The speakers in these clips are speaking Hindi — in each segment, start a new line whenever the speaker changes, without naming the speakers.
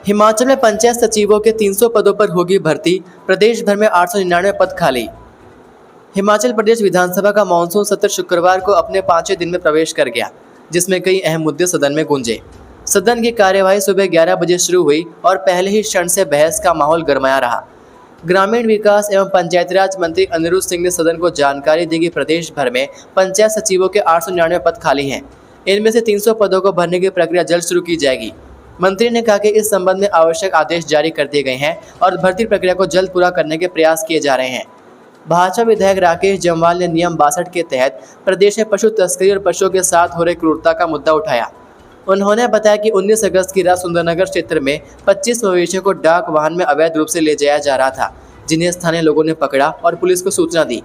हिमाचल में पंचायत सचिवों के 300 पदों पर होगी भर्ती। प्रदेश भर में 899 पद खाली। हिमाचल प्रदेश विधानसभा का मानसून सत्र शुक्रवार को अपने 5वें दिन में प्रवेश कर गया, जिसमें कई अहम मुद्दे सदन में गूंजे। सदन की कार्यवाही सुबह 11 बजे शुरू हुई और पहले ही क्षण से बहस का माहौल गरमाया रहा। ग्रामीण विकास एवं पंचायतीराज मंत्री अनिरुद्ध सिंह ने सदन को जानकारी दी कि प्रदेश भर में पंचायत सचिवों के 899 पद खाली हैं। इनमें से 300 पदों को भरने की प्रक्रिया जल्द शुरू की जाएगी। मंत्री ने कहा कि इस संबंध में आवश्यक आदेश जारी कर दिए गए हैं और भर्ती प्रक्रिया को जल्द पूरा करने के प्रयास किए जा रहे हैं। भाजपा विधायक राकेश जम्वाल ने नियम 62 के तहत प्रदेश में पशु तस्करी और पशुओं के साथ हो रही क्रूरता का मुद्दा उठाया। उन्होंने बताया कि 19 अगस्त की रात सुंदरनगर क्षेत्र में 25 मवेशियों को डाक वाहन में अवैध रूप से ले जाया जा रहा था, जिन्हें स्थानीय लोगों ने पकड़ा और पुलिस को सूचना दी।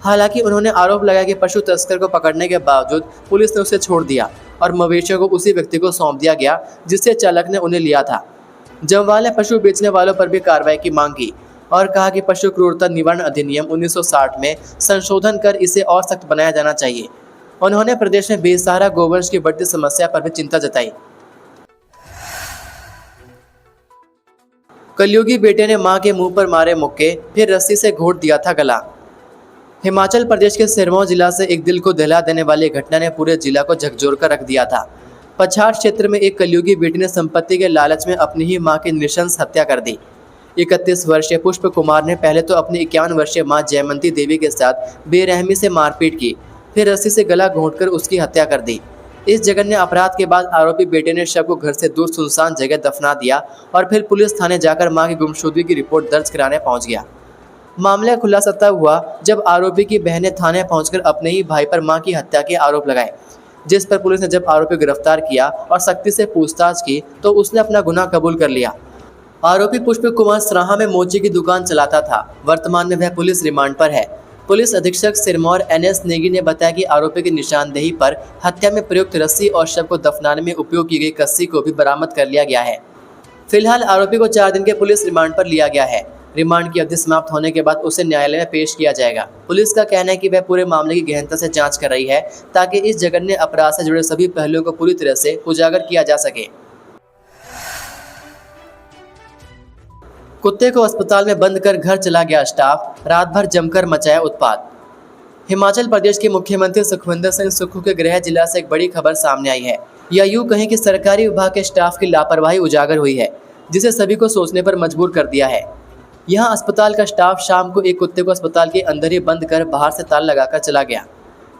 हालांकि उन्होंने आरोप लगाया कि पशु तस्कर को पकड़ने के बावजूद पुलिस ने उसे छोड़ दिया और मवेशियों को उसी व्यक्ति को सौंप दिया गया जिससे चालक ने उन्हें लिया था। जम्वाल ने पशु बेचने वालों पर भी कार्रवाई की मांग की और कहा कि पशु क्रूरता निवारण अधिनियम 1960 में संशोधन कर इसे और सख्त बनाया जाना चाहिए। उन्होंने प्रदेश में बेसहारा गोवंश की बढ़ती समस्या पर भी चिंता जताई। कलयुगी बेटे ने मां के मुंह पर मारे मुक्के, फिर रस्सी से घोंट दिया था गला। हिमाचल प्रदेश के सिरमौर जिला से एक दिल को दहला देने वाली घटना ने पूरे जिला को झकझोर कर रख दिया था। पछाड़ क्षेत्र में एक कलयुगी बेटी ने संपत्ति के लालच में अपनी ही मां की नृशंस हत्या कर दी। 31 वर्षीय पुष्प कुमार ने पहले तो अपनी 51 वर्षीय मां जयमंती देवी के साथ बेरहमी से मारपीट की, फिर रस्सी से गला घोंटकर उसकी हत्या कर दी। इस जघन्य अपराध के बाद आरोपी बेटे ने शव को घर से दूर सुनसान जगह दफना दिया और फिर पुलिस थाने जाकर मां की गुमशुदगी की रिपोर्ट दर्ज कराने पहुंच गया। मामला खुलासा तब हुआ जब आरोपी की बहन ने थाने पहुंचकर अपने ही भाई पर मां की हत्या के आरोप लगाए, जिस पर पुलिस ने जब आरोपी को गिरफ्तार किया और सख्ती से पूछताछ की तो उसने अपना गुनाह कबूल कर लिया। आरोपी पुष्प कुमार सराहा में मोची की दुकान चलाता था। वर्तमान में वह पुलिस रिमांड पर है। पुलिस अधीक्षक सिरमौर NS नेगी ने बताया कि आरोपी की निशानदेही पर हत्या में प्रयुक्त रस्सी और शव को दफनाने में उपयोग की गई कस्सी को भी बरामद कर लिया गया है। फिलहाल आरोपी को 4 दिन के पुलिस रिमांड पर लिया गया है। रिमांड की अवधि समाप्त होने के बाद उसे न्यायालय में पेश किया जाएगा। पुलिस का कहना है कि वह पूरे मामले की गहनता से जांच कर रही है ताकि इस जघन्य अपराध से जुड़े सभी पहलुओं को पूरी तरह से उजागर किया जा सके। कुत्ते को अस्पताल में बंद कर घर चला गया स्टाफ, रात भर जमकर मचाया उत्पात। हिमाचल प्रदेश के मुख्यमंत्री सुखविंदर सिंह सुक्खू के गृह जिला से एक बड़ी खबर सामने आई है। या यूं कहें कि सरकारी विभाग के स्टाफ की लापरवाही उजागर हुई है, जिसे सभी को सोचने पर मजबूर कर दिया है। यहाँ अस्पताल का स्टाफ शाम को एक कुत्ते को अस्पताल के अंदर ही बंद कर बाहर से ताला लगाकर चला गया।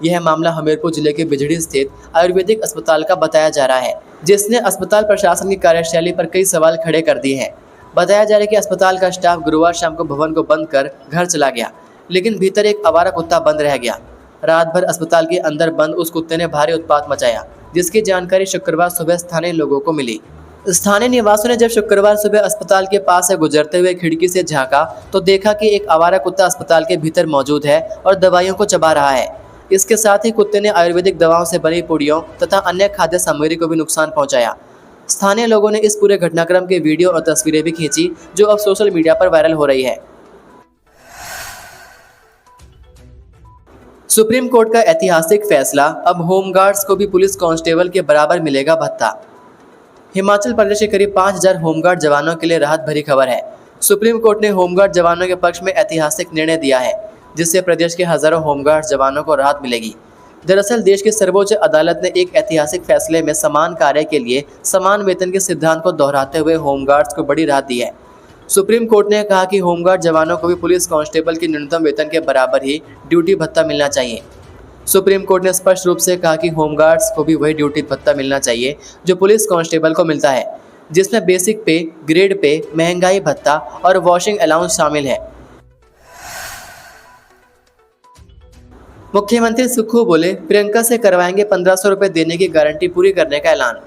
यह मामला हमीरपुर जिले के बिजड़ी स्थित आयुर्वेदिक अस्पताल का बताया जा रहा है, जिसने अस्पताल प्रशासन की कार्यशैली पर कई सवाल खड़े कर दिए हैं। बताया जा रहा है कि अस्पताल का स्टाफ गुरुवार शाम को भवन को बंद कर घर चला गया, लेकिन भीतर एक आवारा कुत्ता बंद रह गया। रात भर अस्पताल के अंदर बंद उस कुत्ते ने भारी उत्पात मचाया, जिसकी जानकारी शुक्रवार सुबह स्थानीय लोगों को मिली। स्थानीय निवासियों ने जब शुक्रवार सुबह अस्पताल के पास से गुजरते हुए खिड़की से झांका तो देखा कि एक आवारा कुत्ता अस्पताल के भीतर मौजूद है और दवाइयों को चबा रहा है। इसके साथ ही कुत्ते ने आयुर्वेदिक दवाओं से बनी पुड़ियों तथा अन्य खाद्य सामग्री को भी नुकसान पहुंचाया। स्थानीय लोगों ने इस पूरे घटनाक्रम के वीडियो और तस्वीरें भी खींची, जो अब सोशल मीडिया पर वायरल हो रही है। सुप्रीम कोर्ट का ऐतिहासिक फैसला, अब होमगार्ड्स को भी पुलिस कांस्टेबल के बराबर मिलेगा भत्ता। हिमाचल प्रदेश के करीब 5000 होमगार्ड जवानों के लिए राहत भरी खबर है। सुप्रीम कोर्ट ने होमगार्ड जवानों के पक्ष में ऐतिहासिक निर्णय दिया है, जिससे प्रदेश के हजारों होमगार्ड जवानों को राहत मिलेगी। दरअसल देश की सर्वोच्च अदालत ने एक ऐतिहासिक फैसले में समान कार्य के लिए समान वेतन के सिद्धांत को दोहराते हुए होमगार्ड्स को बड़ी राहत दी है। सुप्रीम कोर्ट ने कहा कि होमगार्ड जवानों को भी पुलिस कांस्टेबल की न्यूनतम वेतन के बराबर ही ड्यूटी भत्ता मिलना चाहिए। सुप्रीम कोर्ट ने स्पष्ट रूप से कहा कि होमगार्ड्स को भी वही ड्यूटी भत्ता मिलना चाहिए जो पुलिस कांस्टेबल को मिलता है, जिसमें बेसिक पे, ग्रेड पे, महंगाई भत्ता और वॉशिंग अलाउंस शामिल है। मुख्यमंत्री सुक्खू बोले, प्रियंका से करवाएंगे 1500 रुपये देने की गारंटी पूरी करने का ऐलान।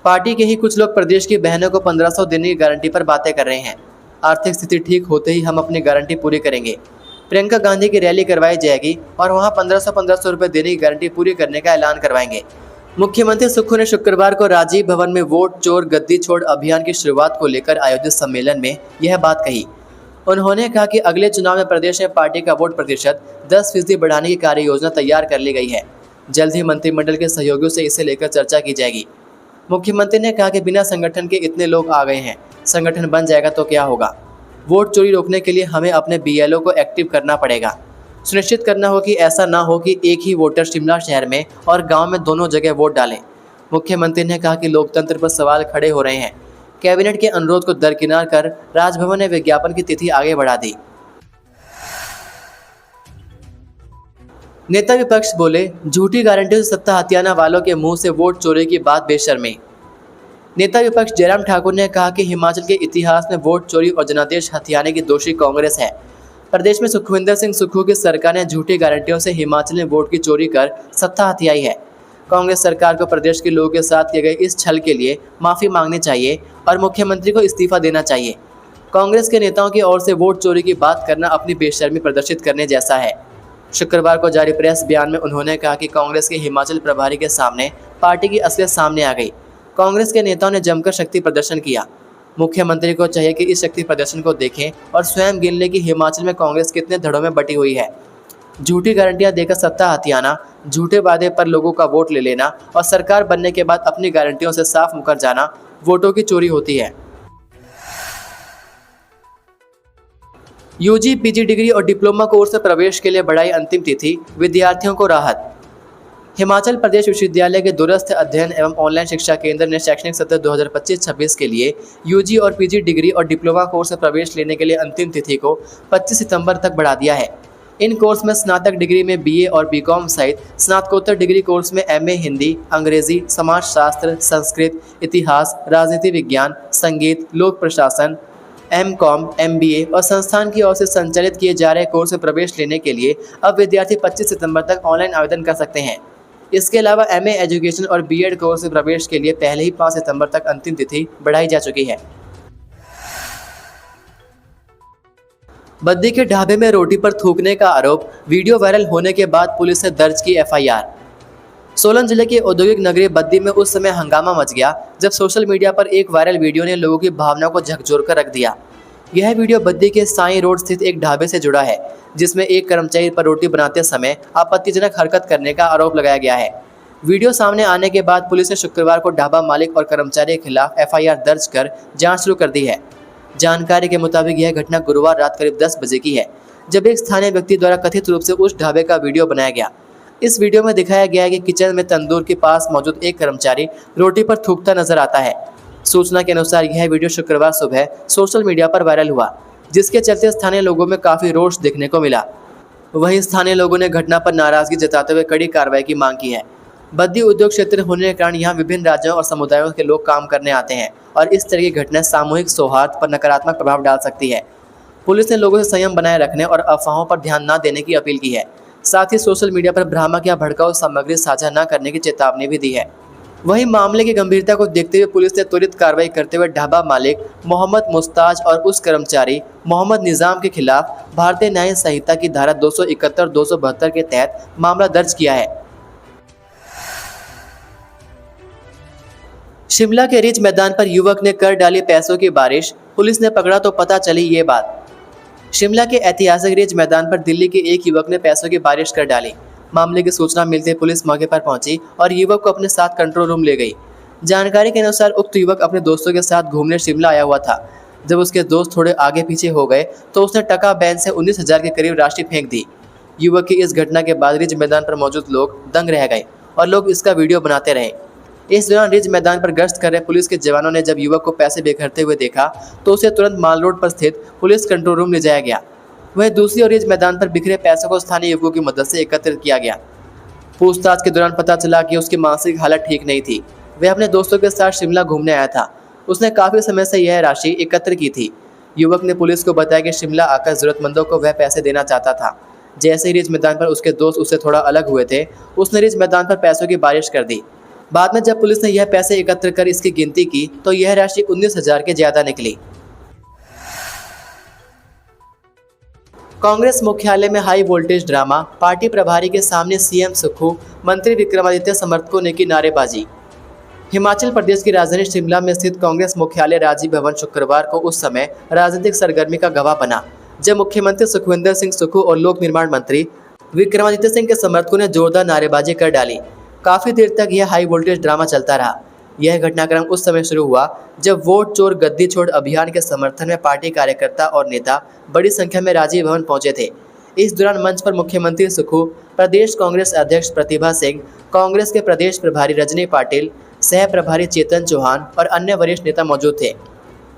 पार्टी के ही कुछ लोग प्रदेश की बहनों को 1500 देने की गारंटी पर बातें कर रहे हैं। आर्थिक स्थिति ठीक होते ही हम अपनी गारंटी पूरी करेंगे। प्रियंका गांधी की रैली करवाई जाएगी और वहां 1500 रुपये देने की गारंटी पूरी करने का ऐलान करवाएंगे। मुख्यमंत्री सुक्खू ने शुक्रवार को राजीव भवन में वोट चोर गद्दी छोड़ अभियान की शुरुआत को लेकर आयोजित सम्मेलन में यह बात कही। उन्होंने कहा कि अगले चुनाव में प्रदेश में पार्टी का वोट प्रतिशत 10% बढ़ाने की कार्य योजना तैयार कर ली गई है। जल्द ही मंत्रिमंडल के सहयोगियों से इसे लेकर चर्चा की जाएगी। मुख्यमंत्री ने कहा कि बिना संगठन के इतने लोग आ गए हैं, संगठन बन जाएगा तो क्या होगा। वोट चोरी रोकने के लिए हमें अपने बीएलओ को एक्टिव करना पड़ेगा। सुनिश्चित करना हो कि ऐसा ना हो कि एक ही वोटर शिमला शहर में और गांव में दोनों जगह वोट डालें। मुख्यमंत्री ने कहा कि लोकतंत्र पर सवाल खड़े हो रहे हैं। कैबिनेट के अनुरोध को दरकिनार कर राजभवन ने विज्ञापन की तिथि आगे बढ़ा दी। नेता विपक्ष बोले, झूठी गारंटी से सत्ता हथियाना वालों के मुंह से वोट चोरी की बात बेशर्मी। नेता विपक्ष जयराम ठाकुर ने कहा कि हिमाचल के इतिहास में वोट चोरी और जनादेश हथियाने की दोषी कांग्रेस है। प्रदेश में सुखविंदर सिंह सुक्खू की सरकार ने झूठी गारंटियों से हिमाचल में वोट की चोरी कर सत्ता हथियाई है। कांग्रेस सरकार को प्रदेश के लोगों के साथ किए गए इस छल के लिए माफी मांगनी चाहिए और मुख्यमंत्री को इस्तीफा देना चाहिए। कांग्रेस के नेताओं की ओर से वोट चोरी की बात करना अपनी बेशर्मी प्रदर्शित करने जैसा है। शुक्रवार को जारी प्रेस बयान में उन्होंने कहा कि कांग्रेस के हिमाचल प्रभारी के सामने पार्टी की असलियत सामने आ गई। कांग्रेस के नेताओं ने जमकर शक्ति प्रदर्शन किया। मुख्यमंत्री को चाहिए कि इस शक्ति प्रदर्शन को देखें और स्वयं गिन लें कि हिमाचल में कांग्रेस कितने धड़ों में बटी हुई है। झूठी गारंटियां देकर सत्ता हथियाना, झूठे वादे पर लोगों का वोट ले लेना और सरकार बनने के बाद अपनी गारंटियों से साफ मुकर जाना वोटों की चोरी होती है। यूजी, पीजी डिग्री और डिप्लोमा कोर्स में प्रवेश के लिए बढ़ाई अंतिम तिथि, विद्यार्थियों को राहत। हिमाचल प्रदेश विश्वविद्यालय के दूरस्थ अध्ययन एवं ऑनलाइन शिक्षा केंद्र ने शैक्षणिक सत्र 2025-26 के लिए यूजी और पीजी डिग्री और डिप्लोमा कोर्स में प्रवेश लेने के लिए अंतिम तिथि को 25 सितंबर तक बढ़ा दिया है। इन कोर्स में स्नातक डिग्री में बीए और बीकॉम सहित स्नातकोत्तर डिग्री कोर्स में एमए हिंदी, अंग्रेजी, समाजशास्त्र, संस्कृत, इतिहास, राजनीति विज्ञान, संगीत, लोक प्रशासन, एमकॉम, एमबीए और संस्थान की ओर से संचालित किए जा रहे कोर्स में प्रवेश लेने के लिए अब विद्यार्थी 25 सितंबर तक ऑनलाइन आवेदन कर सकते हैं। इसके अलावा एमए एजुकेशन और बीएड कोर्स में प्रवेश के लिए पहले ही 5 सितंबर तक अंतिम तिथि बढ़ाई जा चुकी है। बद्दी के ढाबे में रोटी पर थूकने का आरोप, वीडियो वायरल होने के बाद पुलिस ने दर्ज की एफआईआर। सोलन जिले के औद्योगिक नगरी बद्दी में उस समय हंगामा मच गया जब सोशल मीडिया पर एक वायरल वीडियो ने लोगों की भावनाओं को झकझोर कर रख दिया। यह वीडियो बद्दी के साई रोड स्थित एक ढाबे से जुड़ा है, जिसमें एक कर्मचारी पर रोटी बनाते समय आपत्तिजनक हरकत करने का आरोप लगाया गया है। वीडियो सामने आने के बाद पुलिस ने शुक्रवार को ढाबा मालिक और कर्मचारी के खिलाफ एफआईआर दर्ज कर जांच शुरू कर दी है। जानकारी के मुताबिक यह घटना गुरुवार रात करीब 10 बजे की है, जब एक स्थानीय व्यक्ति द्वारा कथित रूप से उस ढाबे का वीडियो बनाया गया। इस वीडियो में दिखाया गया है कि किचन में तंदूर के पास मौजूद एक कर्मचारी रोटी पर थूकता नजर आता है। सूचना के अनुसार यह वीडियो शुक्रवार सुबह सोशल मीडिया पर वायरल हुआ, जिसके चलते स्थानीय लोगों में काफी रोष देखने को मिला। वहीं स्थानीय लोगों ने घटना पर नाराजगी जताते हुए कड़ी कार्रवाई की मांग की है। बद्दी उद्योग क्षेत्र होने के कारण यहाँ विभिन्न राज्यों और समुदायों के लोग काम करने आते हैं और इस तरह की घटनाएं सामूहिक सौहार्द पर नकारात्मक प्रभाव डाल सकती है। पुलिस ने लोगों से संयम बनाए रखने और अफवाहों पर ध्यान न देने की अपील की है। साथ ही सोशल मीडिया पर भ्रामक या भड़काऊ सामग्री साझा न करने की चेतावनी भी दी है। वहीं मामले की गंभीरता को देखते हुए पुलिस ने त्वरित कार्रवाई करते हुए ढाबा मालिक मोहम्मद मुस्ताज और उस कर्मचारी मोहम्मद निजाम के खिलाफ भारतीय न्याय संहिता की धारा 271-272 के तहत मामला दर्ज किया है। शिमला के रिज मैदान पर युवक ने कर डाली पैसों की बारिश, पुलिस ने पकड़ा तो पता चली ये बात। शिमला के ऐतिहासिक रिज मैदान पर दिल्ली के एक युवक ने पैसों की बारिश कर डाली। मामले की सूचना मिलते पुलिस मौके पर पहुंची और युवक को अपने साथ कंट्रोल रूम ले गई। जानकारी के अनुसार उक्त युवक अपने दोस्तों के साथ घूमने शिमला आया हुआ था। जब उसके दोस्त थोड़े आगे पीछे हो गए तो उसने टका बैन से 19,000 के करीब राशि फेंक दी। युवक की इस घटना के बाद रिज मैदान पर मौजूद लोग दंग रह गए और लोग इसका वीडियो बनाते रहे। इस दौरान रिज मैदान पर गश्त कर रहे पुलिस के जवानों ने जब युवक को पैसे बिखरते हुए देखा तो उसे तुरंत माल रोड पर स्थित पुलिस कंट्रोल रूम ले जाया गया। वहीं दूसरी ओर रिज मैदान पर बिखरे पैसों को स्थानीय युवकों की मदद से एकत्रित किया गया। पूछताछ के दौरान पता चला कि उसकी मानसिक हालत ठीक नहीं थी। वह अपने दोस्तों के साथ शिमला घूमने आया था। उसने काफी समय से यह राशि एकत्र की थी। युवक ने पुलिस को बताया कि शिमला आकर जरूरतमंदों को वह पैसे देना चाहता था। जैसे ही रिज मैदान पर उसके दोस्त उससे थोड़ा अलग हुए थे, उसने रिज मैदान पर पैसों की बारिश कर दी। बाद में जब पुलिस ने यह पैसे एकत्र कर इसकी गिनती की तो यह राशि 19,000 के ज्यादा निकली। कांग्रेस मुख्यालय में हाई वोल्टेज ड्रामा, पार्टी प्रभारी के सामने सीएम सुक्खू, मंत्री विक्रमादित्य समर्थकों ने की नारेबाजी। हिमाचल प्रदेश की राजधानी शिमला में स्थित कांग्रेस मुख्यालय राजीव भवन शुक्रवार को उस समय राजनीतिक सरगर्मी का गवाह बना जब मुख्यमंत्री सुखविंदर सिंह सुक्खू और लोक निर्माण मंत्री विक्रमादित्य सिंह के समर्थकों ने जोरदार नारेबाजी कर डाली। काफी देर तक यह हाई वोल्टेज ड्रामा चलता रहा। यह घटनाक्रम उस समय शुरू हुआ जब वोट चोर गद्दी छोड़ अभियान के समर्थन में पार्टी कार्यकर्ता और नेता बड़ी संख्या में राजीव भवन पहुंचे थे। इस दौरान मंच पर मुख्यमंत्री सुक्खू, प्रदेश कांग्रेस अध्यक्ष प्रतिभा सिंह, कांग्रेस के प्रदेश प्रभारी रजनी पाटिल, सह प्रभारी चेतन चौहान और अन्य वरिष्ठ नेता मौजूद थे।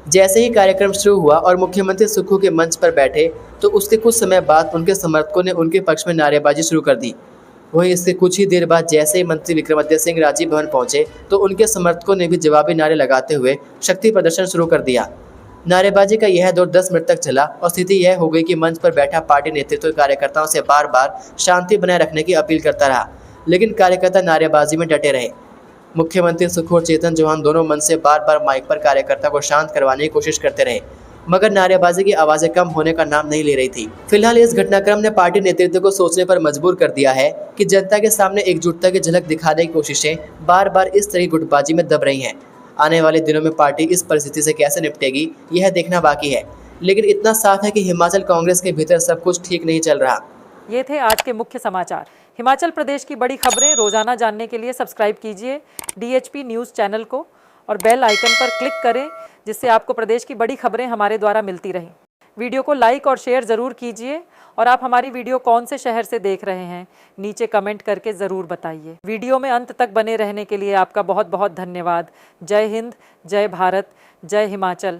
जैसे ही कार्यक्रम शुरू हुआ और मुख्यमंत्री सुक्खू के मंच पर बैठे तो उसके कुछ समय बाद उनके समर्थकों ने उनके पक्ष में नारेबाजी शुरू कर दी। वहीं इससे कुछ ही देर बाद जैसे ही मंत्री विक्रमादित्य सिंह राजीव भवन पहुंचे तो उनके समर्थकों ने भी जवाबी नारे लगाते हुए शक्ति प्रदर्शन शुरू कर दिया। नारेबाजी का यह दौर 10 मिनट तक चला और स्थिति यह हो गई कि मंच पर बैठा पार्टी नेतृत्व कार्यकर्ताओं से बार बार शांति बनाए रखने की अपील करता रहा, लेकिन कार्यकर्ता नारेबाजी में डटे रहे। मुख्यमंत्री सुक्खू और चेतन चौहान दोनों मंच से बार बार माइक पर कार्यकर्ता को शांत करवाने की कोशिश करते रहे, मगर नारेबाजी की आवाजें कम होने का नाम नहीं ले रही थी। फिलहाल इस घटनाक्रम ने पार्टी नेतृत्व को सोचने पर मजबूर कर दिया है कि जनता के सामने एकजुटता की झलक दिखाने की कोशिशें बार बार इस तरह गुटबाजी में दब रही हैं। आने वाले दिनों में पार्टी इस परिस्थिति से कैसे निपटेगी यह देखना बाकी है, लेकिन इतना साफ है कि हिमाचल कांग्रेस के भीतर सब कुछ ठीक नहीं चल रहा।
ये थे आज के मुख्य समाचार। हिमाचल प्रदेश की बड़ी खबरें रोजाना जानने के लिए सब्सक्राइब कीजिए DHP न्यूज़ चैनल को और बेल आइकन पर क्लिक करें, जिससे आपको प्रदेश की बड़ी खबरें हमारे द्वारा मिलती रहें। वीडियो को लाइक और शेयर ज़रूर कीजिए और आप हमारी वीडियो कौन से शहर से देख रहे हैं नीचे कमेंट करके ज़रूर बताइए। वीडियो में अंत तक बने रहने के लिए आपका बहुत बहुत धन्यवाद। जय हिंद, जय भारत, जय हिमाचल।